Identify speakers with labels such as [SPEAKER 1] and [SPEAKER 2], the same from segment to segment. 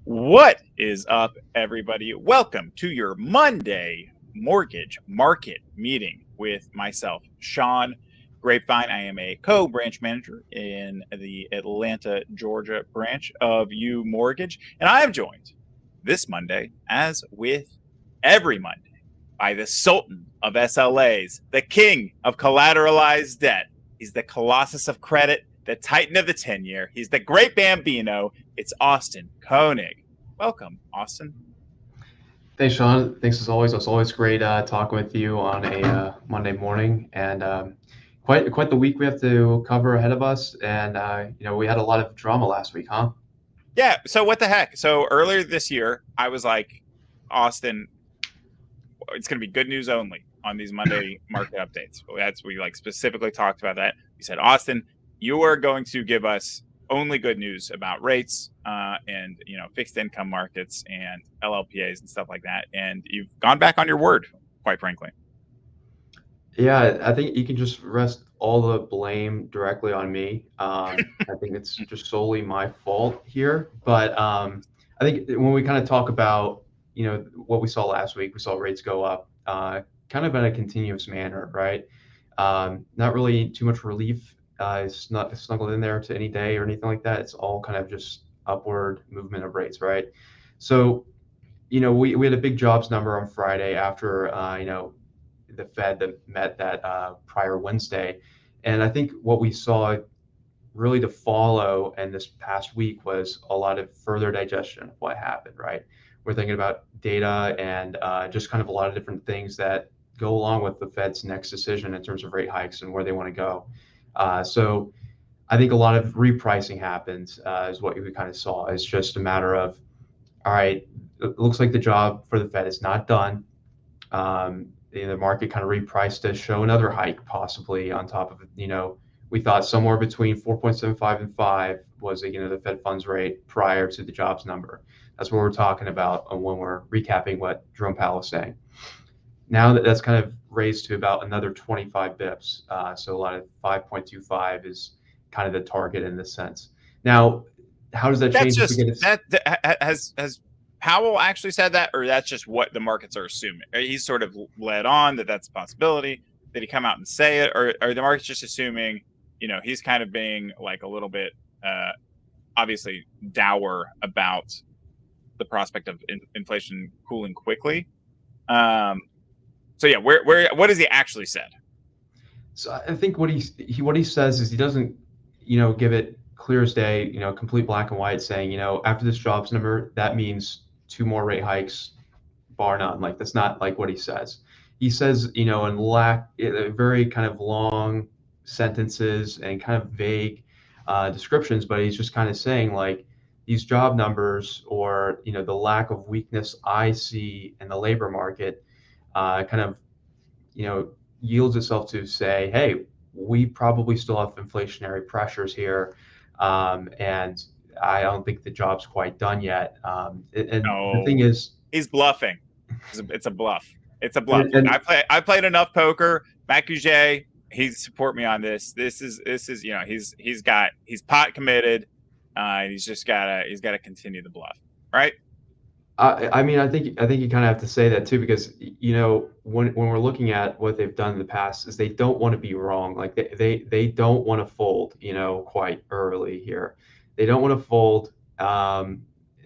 [SPEAKER 1] What is up, everybody? Welcome to your Monday mortgage market meeting with myself, Sean Grapevine. I am a co-branch manager in the Atlanta, Georgia branch of UMortgage, and I am joined this Monday, as with every Monday, by the Sultan of SLAs, the king of collateralized debt. He's the Colossus of credit, the Titan of the 10-year. He's the great Bambino. It's Austin Koenig. Welcome, Austin.
[SPEAKER 2] Thanks, Sean. Thanks as always. It's always great talking with you on a Monday morning, and quite the week we have to cover ahead of us. And we had a lot of drama last week, huh?
[SPEAKER 1] Yeah. So what the heck? So earlier this year, I was like, Austin, it's going to be good news only on these Monday market updates. We specifically talked about that. We said, Austin, you are going to give us only good news about rates and fixed income markets and LLPAs and stuff like that. And you've gone back on your word, quite frankly.
[SPEAKER 2] Yeah, I think you can just rest all the blame directly on me. I think it's just solely my fault here. But I think when we kind of talk about what we saw last week, we saw rates go up kind of in a continuous manner, right? Not really too much relief. It's not snuggled in there to any day or anything like that. It's all kind of just upward movement of rates, right? So, we had a big jobs number on Friday after, the Fed that met that prior Wednesday. And I think what we saw really to follow and this past week was a lot of further digestion of what happened, right? We're thinking about data and just kind of a lot of different things that go along with the Fed's next decision in terms of rate hikes and where they want to go. So I think a lot of repricing happens is what we kind of saw. It's just a matter of, all right, it looks like the job for the Fed is not done. The market kind of repriced to show another hike possibly on top of, we thought somewhere between 4.75 and 5 was, the Fed funds rate prior to the jobs number. That's what we're talking about when we're recapping what Jerome Powell is saying. Now that's kind of raised to about another 25 bips. So a lot of 5.25 is kind of the target in this sense. Now, how does that change?
[SPEAKER 1] Has Powell actually said that, or that's just what the markets are assuming? He's sort of led on that that's a possibility. Did he come out and say it, or are the markets just assuming, he's kind of being like a little bit, obviously dour about the prospect of inflation cooling quickly? So yeah, what has he actually said?
[SPEAKER 2] So I think what he says is he doesn't, give it clear as day, complete black and white, saying, after this jobs number, that means 2 more rate hikes, bar none. Like that's not like what he says. He says, in very kind of long sentences and kind of vague descriptions, but he's just kind of saying like these job numbers or the lack of weakness I see in the labor market kind of yields itself to say, hey, we probably still have inflationary pressures here, and I don't think the job's quite done yet. The thing is,
[SPEAKER 1] he's bluffing. It's a bluff. It's a bluff. I played enough poker. Matt Gouget, he support me on this. This is he's pot committed. He's got to continue the bluff, right?
[SPEAKER 2] I mean, I think you kind of have to say that too, because when we're looking at what they've done in the past, is they don't want to be wrong. Like they don't want to fold, quite early here. They don't want to fold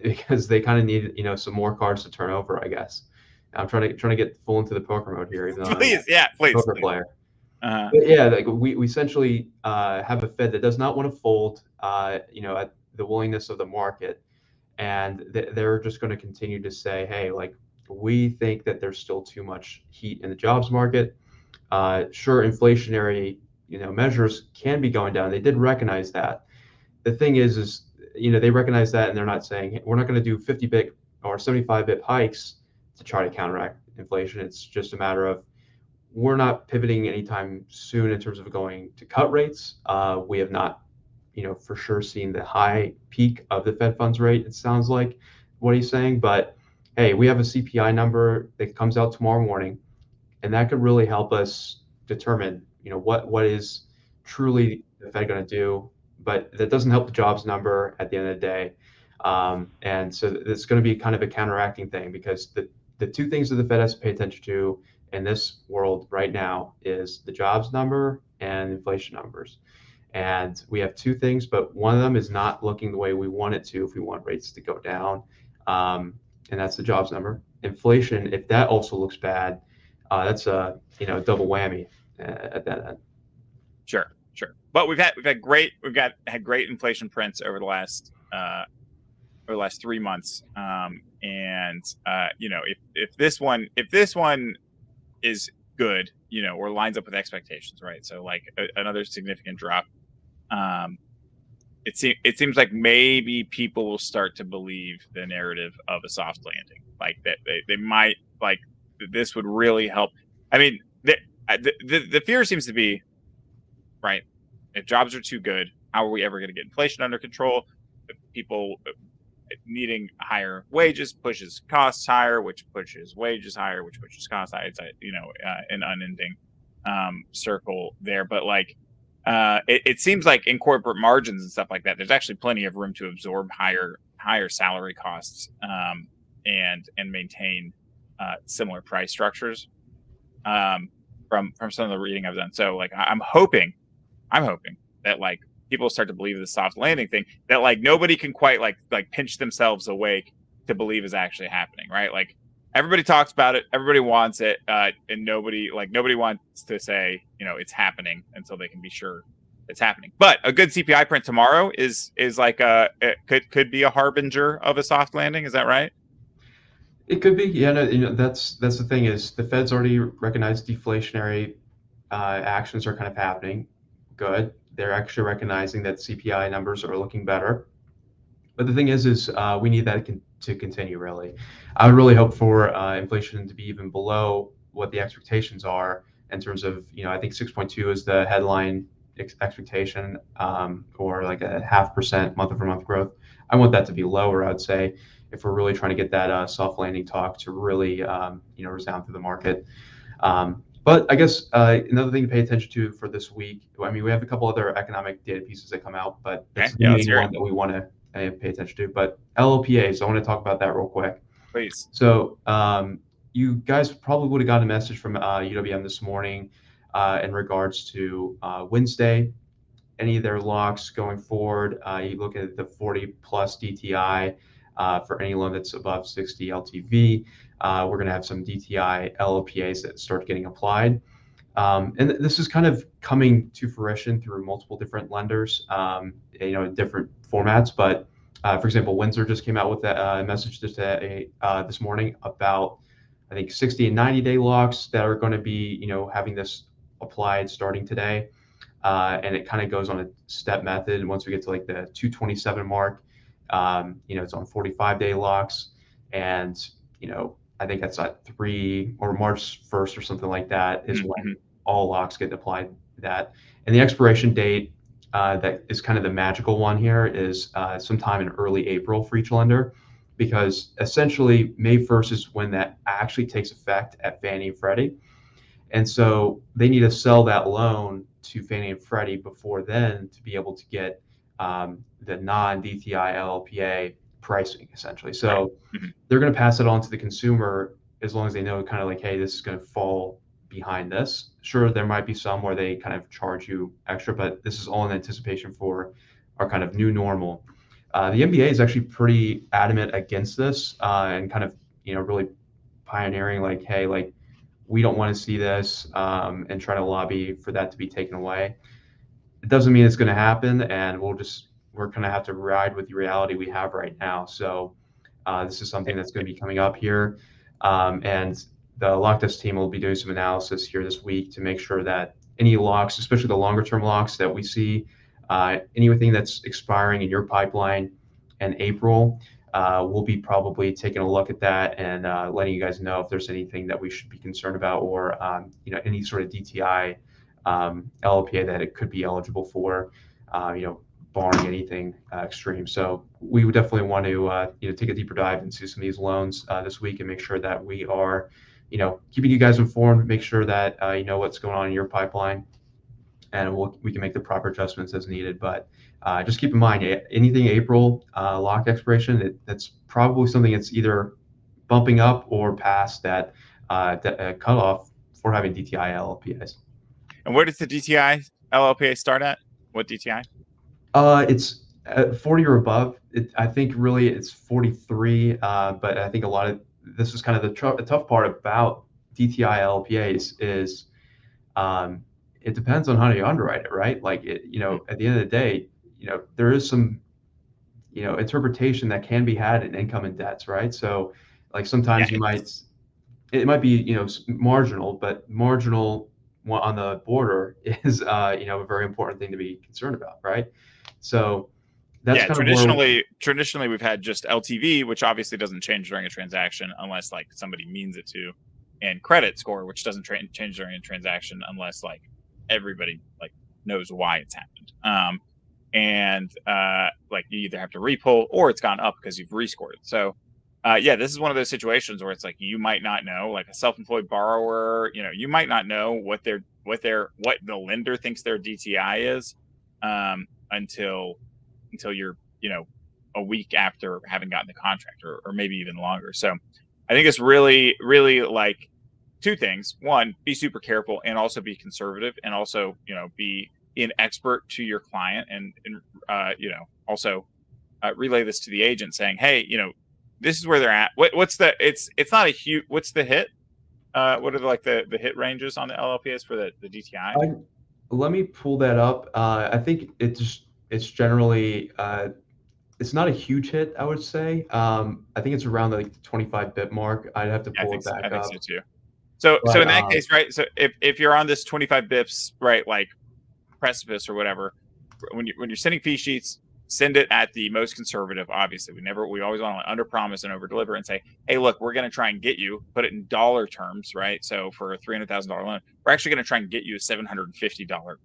[SPEAKER 2] because they kind of need some more cards to turn over, I guess. I'm trying to get full into the poker mode here, even though I'm a poker player. But yeah, like we essentially have a Fed that does not want to fold, at the willingness of the market. And they're just going to continue to say, hey, like, we think that there's still too much heat in the jobs market. Sure, inflationary, measures can be going down. They did recognize that. The thing is, they recognize that, and they're not saying, hey, we're not going to do 50 bip or 75 bip hikes to try to counteract inflation. It's just a matter of we're not pivoting anytime soon in terms of going to cut rates. We have not for sure seen the high peak of the Fed funds rate, it sounds like what he's saying. But hey, we have a CPI number that comes out tomorrow morning, and that could really help us determine, what is truly the Fed going to do. But that doesn't help the jobs number at the end of the day. And so it's going to be kind of a counteracting thing, because the two things that the Fed has to pay attention to in this world right now is the jobs number and inflation numbers. And we have two things, but one of them is not looking the way we want it to if we want rates to go down. And that's the jobs number. Inflation, if that also looks bad, that's a double whammy at that end.
[SPEAKER 1] Sure. But had great inflation prints over the last 3 months. If this one is good, or lines up with expectations, right? So like another significant drop. It seems like maybe people will start to believe the narrative of a soft landing, like that they might, like, this would really help. I mean, the fear seems to be, right, if jobs are too good, how are we ever going to get inflation under control? People needing higher wages pushes costs higher, which pushes wages higher, which pushes costs higher. It's an unending circle there. But like, it seems like in corporate margins and stuff like that, there's actually plenty of room to absorb higher salary costs, and maintain similar price structures, from some of the reading I've done. So like, I'm hoping that like people start to believe the soft landing thing, that like nobody can quite like pinch themselves awake to believe is actually happening, right? Like everybody talks about it, everybody wants it, and nobody wants to say it's happening until they can be sure it's happening. But a good CPI print tomorrow is like it could be a harbinger of a soft landing. Is that right?
[SPEAKER 2] It could be, yeah. No, that's the thing, is the Fed's already recognized deflationary actions are kind of happening. Good. They're actually recognizing that CPI numbers are looking better. But the thing is we need that to continue, really. I would really hope for inflation to be even below what the expectations are in terms of, I think 6.2 is the headline expectation, or like a 0.5% month-over-month growth. I want that to be lower, I'd say, if we're really trying to get that soft landing talk to really, resound through the market. But I guess another thing to pay attention to for this week, I mean, we have a couple other economic data pieces that come out, but that's the main one that we want to pay attention to. But LLPAs, I want to talk about that real quick.
[SPEAKER 1] Please.
[SPEAKER 2] So you guys probably would have gotten a message from UWM this morning in regards to Wednesday, any of their locks going forward. You look at the 40 plus DTI for any loan that's above 60 LTV. We're going to have some DTI LLPAs that start getting applied. And this is kind of coming to fruition through multiple different lenders, in different formats. But for example, Windsor just came out with a message this morning about, I think, 60 and 90-day locks that are going to be, having this applied starting today. And it kind of goes on a step method. And once we get to like the 227 mark, it's on 45-day locks. And, I think that's at March 1st or something like that is when all locks get applied to that. And the expiration date, that is kind of the magical one here, is sometime in early April for each lender, because essentially May 1st is when that actually takes effect at Fannie and Freddie. And so they need to sell that loan to Fannie and Freddie before then to be able to get the non-DTI LLPA pricing, essentially. So they're going to pass it on to the consumer as long as they know kind of like, hey, this is going to fall behind this. Sure, there might be some where they kind of charge you extra, but this is all in anticipation for our kind of new normal. The NBA is actually pretty adamant against this, and kind of, really pioneering like, hey, like, we don't want to see this, and try to lobby for that to be taken away. It doesn't mean it's going to happen, and we're going to have to ride with the reality we have right now. So this is something that's going to be coming up here. And the lock desk team will be doing some analysis here this week to make sure that any locks, especially the longer term locks that we see, anything that's expiring in your pipeline in April, we'll be probably taking a look at that and letting you guys know if there's anything that we should be concerned about, or any sort of DTI LLPA that it could be eligible for, barring anything extreme. So we would definitely want to take a deeper dive into some of these loans this week and make sure that we are keeping you guys informed, make sure that you know what's going on in your pipeline, and we can make the proper adjustments as needed. But Just keep in mind, anything April lock expiration, that's probably something that's either bumping up or past that cutoff for having DTI LLPAs.
[SPEAKER 1] And where does the DTI LLPA start at? What DTI?
[SPEAKER 2] It's 40 or above. I think really it's 43, but I think a lot of this is kind of the tough part about DTI LLPAs is it depends on how you underwrite it, right? Like at the end of the day, there is some interpretation that can be had in income and debts, right? So like sometimes it might be marginal, but marginal on the border is a very important thing to be concerned about, right? So that's kind of
[SPEAKER 1] traditionally we've had just LTV, which obviously doesn't change during a transaction unless like somebody means it to, and credit score, which doesn't change during a transaction unless like everybody like knows why it's happened. Like you either have to repull or it's gone up because you've rescored. So this is one of those situations where it's like you might not know, like a self-employed borrower, you might not know what the lender thinks their DTI is until you're a week after having gotten the contract, or maybe even longer. So I think it's really like two things. One, be super careful and also be conservative, and also be an expert to your client, and also relay this to the agent saying, hey, this is where they're at. What's the it's not a huge, what's the hit? What are the hit ranges on the LLPS for the DTI?
[SPEAKER 2] Let me pull that up. I think it's generally it's not a huge hit, I would say. I think it's around like the 25 bip mark. I'd have to pull it back up.
[SPEAKER 1] I think so too. So in that case, right? So if you're on this 25 bips, right, like precipice or whatever, when you're sending fee sheets, send it at the most conservative. Obviously, we always want to under promise and over deliver and say, hey, look, we're going to try and get you, put it in dollar terms, right? So for a $300,000 loan, we're actually going to try and get you a $750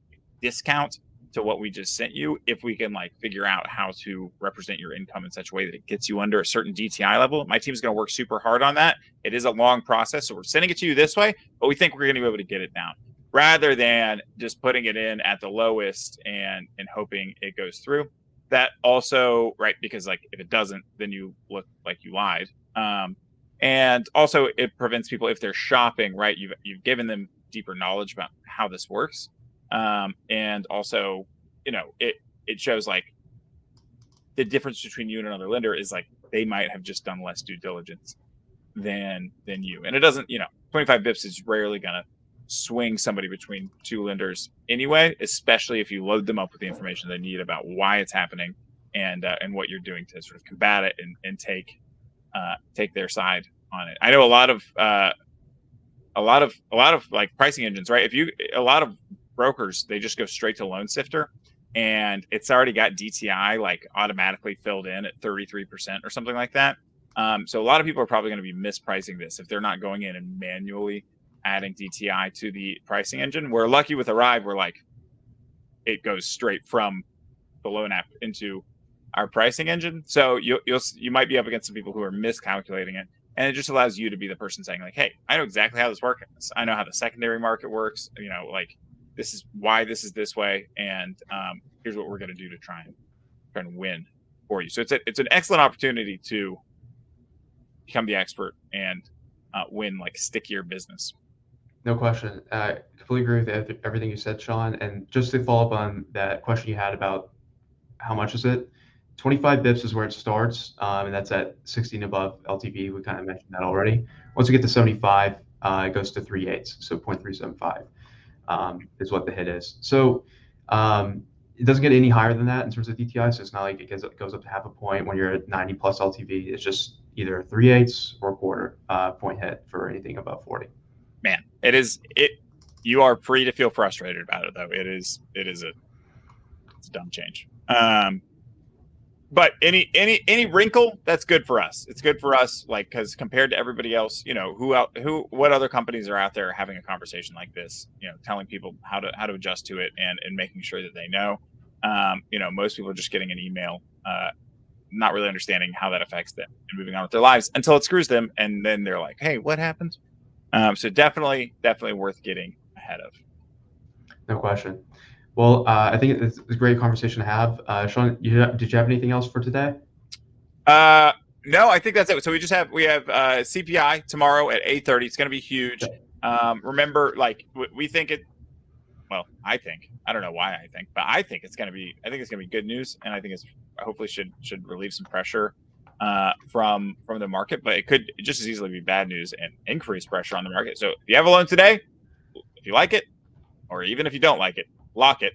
[SPEAKER 1] discount to what we just sent you, if we can like figure out how to represent your income in such a way that it gets you under a certain DTI level. My team's going to work super hard on that. It is a long process, so we're sending it to you this way, but we think we're going to be able to get it down, rather than just putting it in at the lowest and hoping it goes through. That also, right, because like if it doesn't, then you look like you lied. And also it prevents people, if they're shopping, right, you've given them deeper knowledge about how this works. And also, it shows like the difference between you and another lender is like they might have just done less due diligence than you. And it doesn't, 25 bips is rarely gonna swing somebody between two lenders anyway, especially if you load them up with the information they need about why it's happening and what you're doing to sort of combat it and take their side on it. I know a lot of like pricing engines, right? A lot of brokers, they just go straight to Loan Sifter, and it's already got DTI like automatically filled in at 33% or something like that. So a lot of people are probably going to be mispricing this if they're not going in and manually adding DTI to the pricing engine. We're lucky with Arrive, where like it goes straight from the loan app into our pricing engine. So you might be up against some people who are miscalculating it, and it just allows you to be the person saying like, hey, I know exactly how this works. I know how the secondary market works. Like this is why this is this way, and here's what we're going to do to try and win for you. So it's an excellent opportunity to become the expert and win like stickier business.
[SPEAKER 2] No question. I completely agree with everything you said, Sean. And just to follow up on that question you had about how much is it, 25 bips is where it starts, and that's at 16 above LTV. We kind of mentioned that already. Once you get to 75, it goes to 3/8, so 0.375 is what the hit is. So it doesn't get any higher than that in terms of DTI, so it's not like it goes up to half a point when you're at 90 plus LTV. It's just either 3/8 or a quarter point hit for anything above 40.
[SPEAKER 1] Man, you are free to feel frustrated about it, though. It's a dumb change. But any wrinkle, that's good for us. It's good for us, like, because compared to everybody else, what other companies are out there having a conversation like this, telling people how to adjust to it and making sure that they know. Most people are just getting an email, not really understanding how that affects them and moving on with their lives until it screws them, and then they're like, hey, what happened? So definitely worth getting ahead of.
[SPEAKER 2] No question. Well, I think it's a great conversation to have. Sean, did you have anything else for today?
[SPEAKER 1] No, I think that's it. So we have CPI tomorrow at 8:30. It's going to be huge. Remember, like we think it. Well, I don't know why I think, but I think it's going to be good news, and I think it's hopefully should relieve some pressure from the market, but it could just as easily be bad news and increase pressure on the market. So if you have a loan today, if you like it, or even if you don't like it, lock it.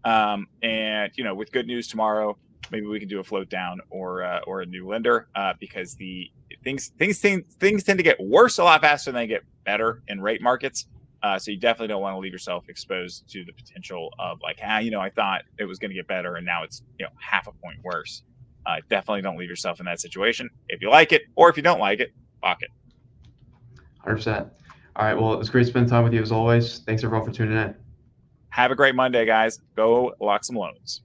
[SPEAKER 1] And with good news tomorrow, maybe we can do a float down or a new lender because the things tend to get worse a lot faster than they get better in rate markets. So you definitely don't want to leave yourself exposed to the potential of like, I thought it was going to get better and now it's half a point worse. Definitely don't leave yourself in that situation. If you like it or if you don't like it, lock it.
[SPEAKER 2] 100%. All right. Well, it was great spending time with you as always. Thanks everyone for tuning in.
[SPEAKER 1] Have a great Monday, guys. Go lock some loans.